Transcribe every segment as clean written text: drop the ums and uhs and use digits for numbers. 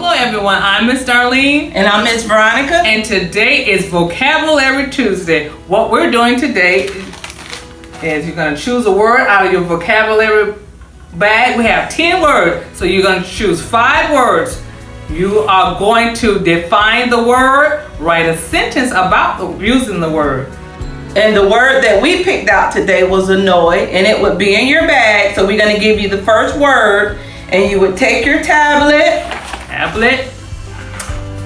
Hello everyone, I'm Miss Darlene. And I'm Miss Veronica. And today is Vocabulary Tuesday. What we're doing today is you're going to choose a word out of your vocabulary bag. We have 10 words, so you're going to choose 5 words. You are going to define the word, write a sentence about using the word. And the word that we picked out today was annoy, and it would be in your bag. So we're going to give you the first word, and you would take your tablet,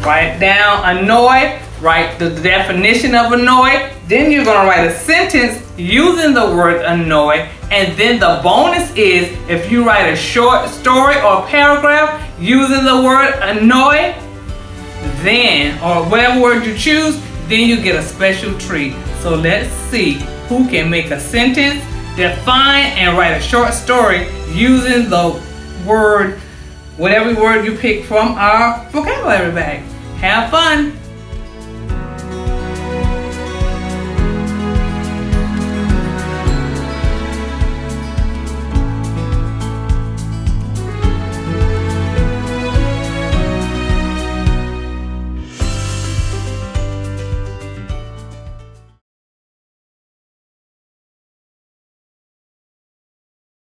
write down annoy, write the definition of annoy. Then you're going to write a sentence using the word annoy. And then the bonus is if you write a short story or paragraph using the word annoy, then, or whatever word you choose, then you get a special treat. So let's see who can make a sentence, define, and write a short story using the word, whatever word you pick from our vocabulary bag. Have fun!